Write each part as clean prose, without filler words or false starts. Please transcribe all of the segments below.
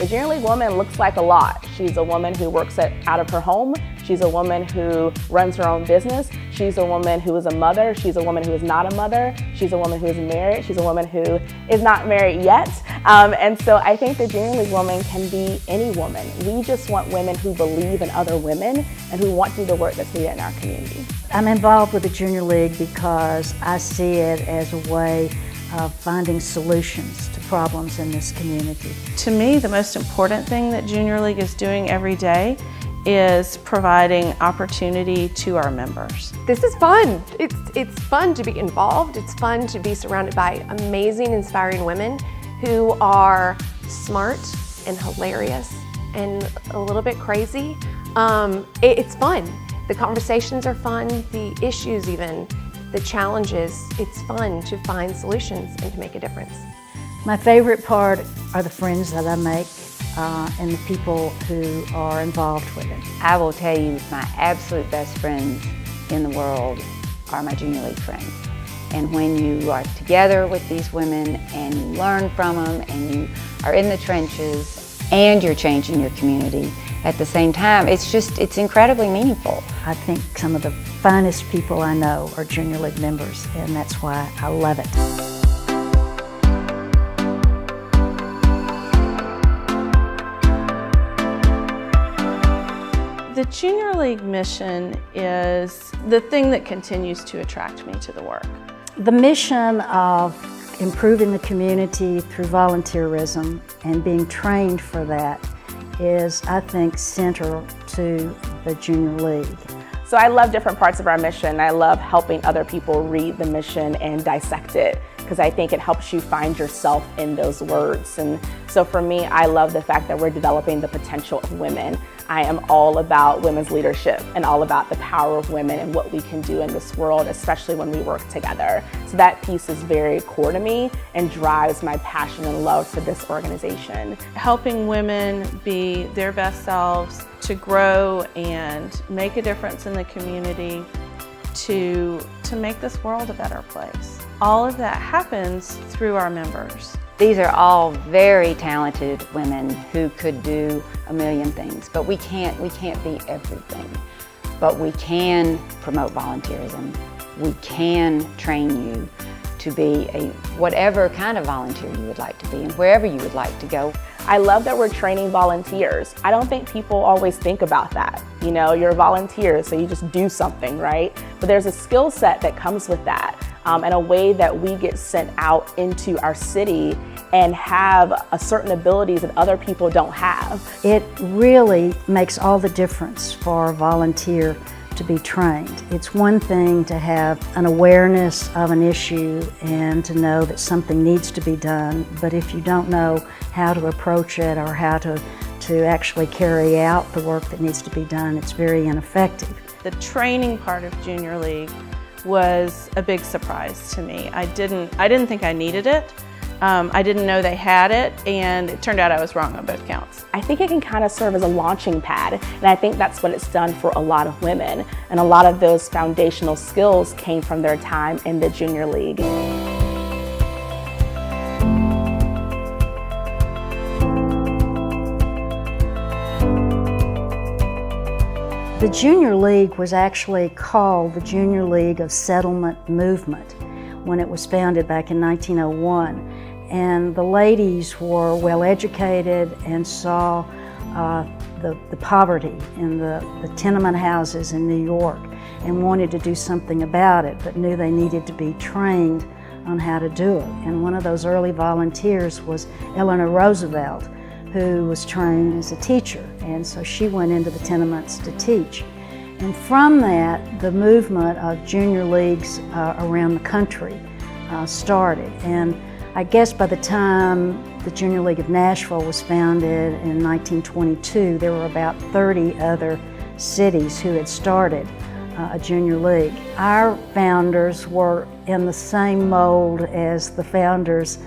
The Junior League woman looks like a lot. She's a woman who works out of her home. She's a woman who runs her own business. She's a woman who is a mother. She's a woman who is not a mother. She's a woman who is married. She's a woman who is not married yet. And so I think the Junior League woman can be any woman. We just want women who believe in other women and who want to do the work that's needed in our community. I'm involved with the Junior League because I see it as a way of finding solutions to problems in this community. To me, the most important thing that Junior League is doing every day is providing opportunity to our members. This is fun. It's fun to be involved. It's fun to be surrounded by amazing, inspiring women who are smart and hilarious and a little bit crazy. It's fun. The conversations are fun, the issues even, the challenges. It's fun to find solutions and to make a difference. My favorite part are the friends that I make and the people who are involved with it. I will tell you, my absolute best friends in the world are my Junior League friends. And when you are together with these women and you learn from them and you are in the trenches and you're changing your community at the same time, it's incredibly meaningful. I think some of the finest people I know are Junior League members, and that's why I love it. The Junior League mission is the thing that continues to attract me to the work. The mission of improving the community through volunteerism and being trained for that is, I think, central to the Junior League. So I love different parts of our mission. I love helping other people read the mission and dissect it, because I think it helps you find yourself in those words. And so for me, I love the fact that we're developing the potential of women. I am all about women's leadership and all about the power of women and what we can do in this world, especially when we work together. So that piece is very core to me and drives my passion and love for this organization. Helping women be their best selves, to grow and make a difference in the community, to make this world a better place. All of that happens through our members. These are all very talented women who could do a million things, but we can't be everything. But we can promote volunteerism. We can train you to be whatever kind of volunteer you would like to be and wherever you would like to go. I love that we're training volunteers. I don't think people always think about that. You know, you're a volunteer, so you just do something, right? But there's a skill set that comes with that, and a way that we get sent out into our city and have certain abilities that other people don't have. It really makes all the difference for a volunteer to be trained. It's one thing to have an awareness of an issue and to know that something needs to be done, but if you don't know how to approach it or how to actually carry out the work that needs to be done, it's very ineffective. The training part of Junior League was a big surprise to me. I didn't think I needed it. I didn't know they had it, and it turned out I was wrong on both counts. I think it can kind of serve as a launching pad, and I think that's what it's done for a lot of women. And a lot of those foundational skills came from their time in the Junior League. The Junior League was actually called the Junior League of Settlement Movement when it was founded back in 1901. And the ladies were well educated and saw the poverty in the tenement houses in New York and wanted to do something about it, but knew they needed to be trained on how to do it. And one of those early volunteers was Eleanor Roosevelt, who was trained as a teacher, and so she went into the tenements to teach. And from that, the movement of junior leagues around the country started. And I guess by the time the Junior League of Nashville was founded in 1922, there were about 30 other cities who had started a junior league. Our founders were in the same mold as the founders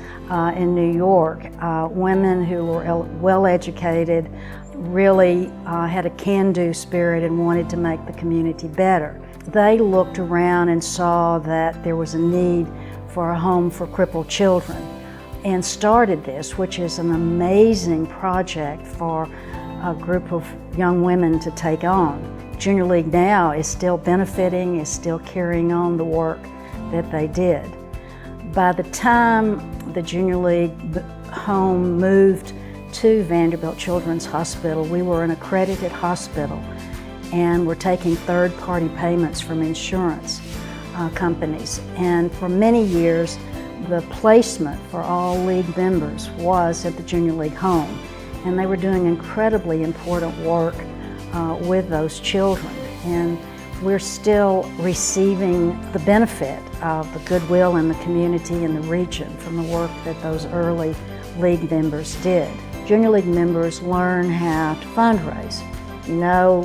in New York. Women who were well educated, really had a can-do spirit and wanted to make the community better. They looked around and saw that there was a need for a home for crippled children. and started this, which is an amazing project for a group of young women to take on. Junior League now is still benefiting, is still carrying on the work that they did. By the time the Junior League home moved to Vanderbilt Children's Hospital, we were an accredited hospital and we're taking third-party payments from insurance companies. And for many years, the placement for all league members was at the Junior League home. And they were doing incredibly important work with those children. And we're still receiving the benefit of the goodwill in the community and the region from the work that those early league members did. Junior League members learn how to fundraise. You know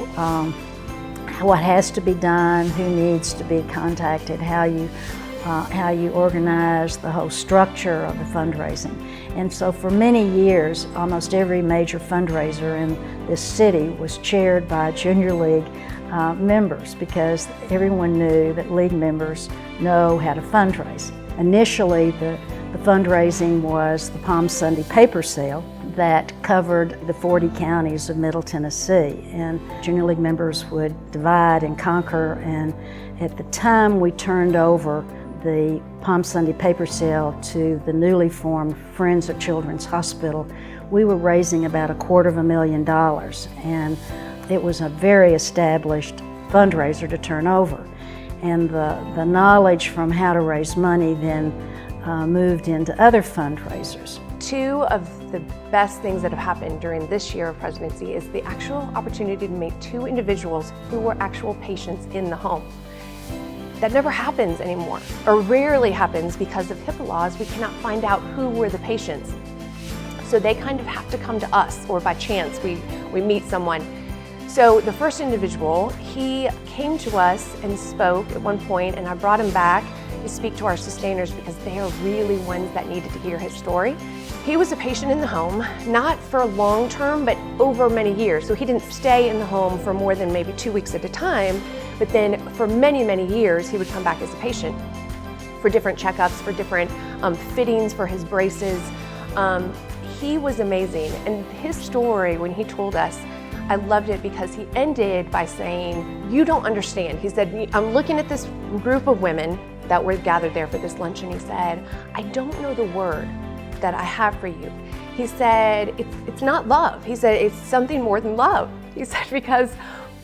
what has to be done, who needs to be contacted, how you organize the whole structure of the fundraising. And so for many years, almost every major fundraiser in this city was chaired by Junior League members, because everyone knew that league members know how to fundraise. Initially, the fundraising was the Palm Sunday paper sale that covered the 40 counties of Middle Tennessee, and Junior League members would divide and conquer, and at the time we turned over the Palm Sunday paper sale to the newly formed Friends of Children's Hospital, we were raising about $250,000, and it was a very established fundraiser to turn over. And the knowledge from how to raise money then moved into other fundraisers. Two of the best things that have happened during this year of presidency is the actual opportunity to meet two individuals who were actual patients in the home. That never happens anymore, or rarely happens because of HIPAA laws. We cannot find out who were the patients. So they kind of have to come to us, or by chance we meet someone. So the first individual, he came to us and spoke at one point, and I brought him back to speak to our sustainers because they are really ones that needed to hear his story. He was a patient in the home, not for long term, but over many years. So he didn't stay in the home for more than maybe 2 weeks at a time, but then for many, many years, he would come back as a patient for different checkups, for different fittings for his braces. He was amazing, and his story, when he told us, I loved it because he ended by saying, "You don't understand." He said, "I'm looking at this group of women that were gathered there for this lunch," and he said, "I don't know the word that I have for you." He said, it's not love. He said, it's something more than love. He said, because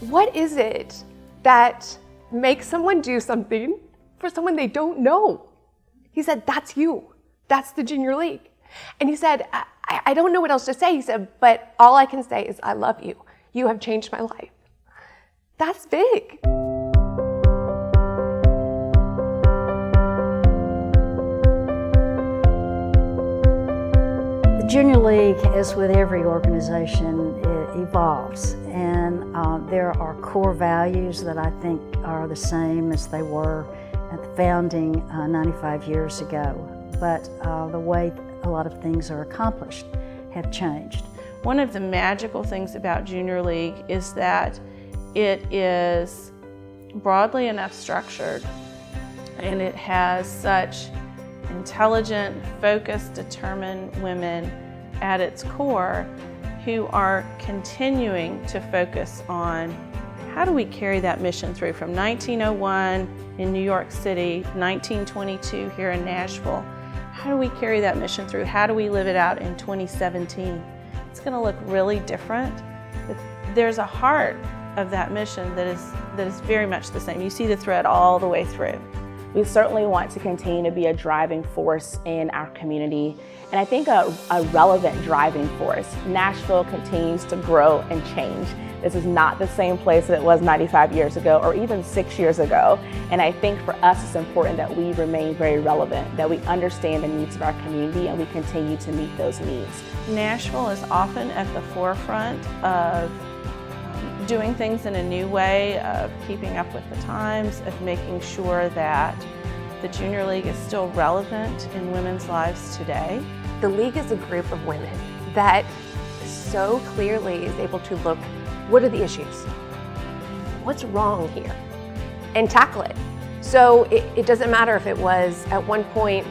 what is it that makes someone do something for someone they don't know? He said, that's you. That's the Junior League. And he said, I don't know what else to say. He said, but all I can say is I love you. You have changed my life. That's big. The Junior League, as with every organization, it evolves, and there are core values that I think are the same as they were at the founding 95 years ago, but the way a lot of things are accomplished have changed. One of the magical things about Junior League is that it is broadly enough structured, and it has such intelligent, focused, determined women at its core who are continuing to focus on how do we carry that mission through from 1901 in New York City, 1922 here in Nashville. How do we carry that mission through? How do we live it out in 2017? It's going to look really different, but there's a heart of that mission that is very much the same. You see the thread all the way through. We certainly want to continue to be a driving force in our community, and I think a relevant driving force. Nashville continues to grow and change. This is not the same place that it was 95 years ago or even 6 years ago. And I think for us it's important that we remain very relevant, that we understand the needs of our community and we continue to meet those needs. Nashville is often at the forefront of doing things in a new way, of keeping up with the times, of making sure that the Junior League is still relevant in women's lives today. The League is a group of women that so clearly is able to look, what are the issues? What's wrong here? And tackle it. So it doesn't matter if it was at one point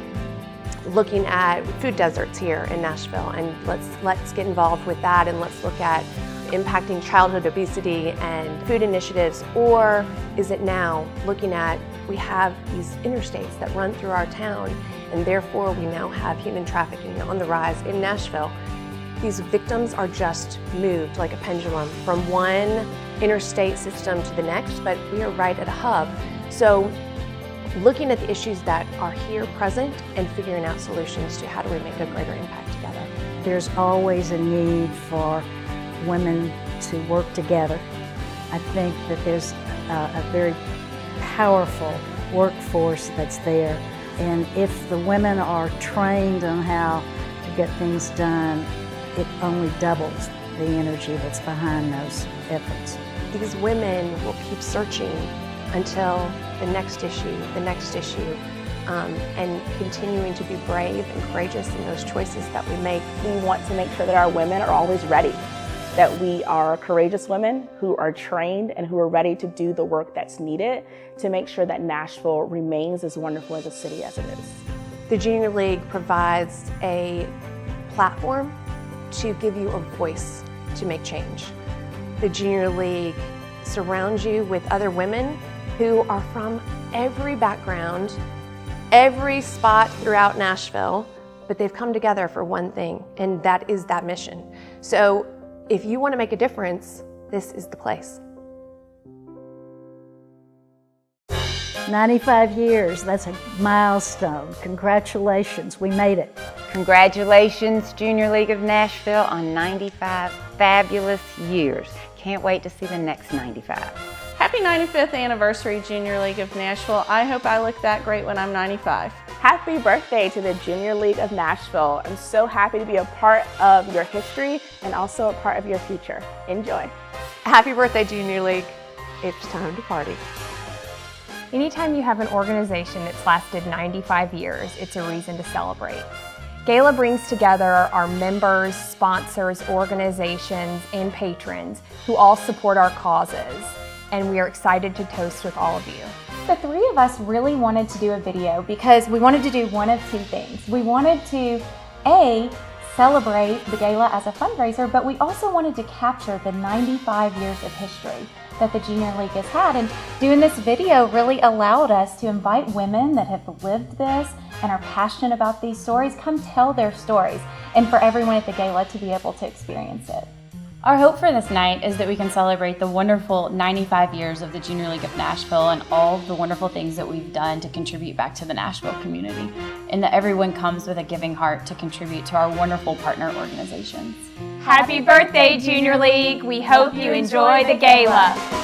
looking at food deserts here in Nashville, and let's get involved with that, and let's look at impacting childhood obesity and food initiatives? Or is it now looking at, we have these interstates that run through our town, and therefore we now have human trafficking on the rise in Nashville. These victims are just moved like a pendulum from one interstate system to the next, but we are right at a hub. So looking at the issues that are here present and figuring out solutions to how do we make a greater impact together. There's always a need for women to work together. I think that there's a very powerful workforce that's there, and if the women are trained on how to get things done, it only doubles the energy that's behind those efforts. These women will keep searching until the next issue, and continuing to be brave and courageous in those choices that we make. We want to make sure that our women are always ready, that we are courageous women who are trained and who are ready to do the work that's needed to make sure that Nashville remains as wonderful as a city as it is. The Junior League provides a platform to give you a voice to make change. The Junior League surrounds you with other women who are from every background, every spot throughout Nashville, but they've come together for one thing, and that is that mission. So if you want to make a difference, this is the place. 95 years, that's a milestone. Congratulations, we made it. Congratulations, Junior League of Nashville, on 95 fabulous years. Can't wait to see the next 95. Happy 95th anniversary, Junior League of Nashville. I hope I look that great when I'm 95. Happy birthday to the Junior League of Nashville. I'm so happy to be a part of your history and also a part of your future. Enjoy. Happy birthday, Junior League. It's time to party. Anytime you have an organization that's lasted 95 years, it's a reason to celebrate. Gala brings together our members, sponsors, organizations, and patrons who all support our causes, and we are excited to toast with all of you. The three of us really wanted to do a video because we wanted to do one of two things. We wanted to, A, celebrate the gala as a fundraiser, but we also wanted to capture the 95 years of history that the Junior League has had. And doing this video really allowed us to invite women that have lived this and are passionate about these stories, come tell their stories, and for everyone at the gala to be able to experience it. Our hope for this night is that we can celebrate the wonderful 95 years of the Junior League of Nashville and all the wonderful things that we've done to contribute back to the Nashville community, and that everyone comes with a giving heart to contribute to our wonderful partner organizations. Happy birthday, Junior League! We hope you enjoy the gala.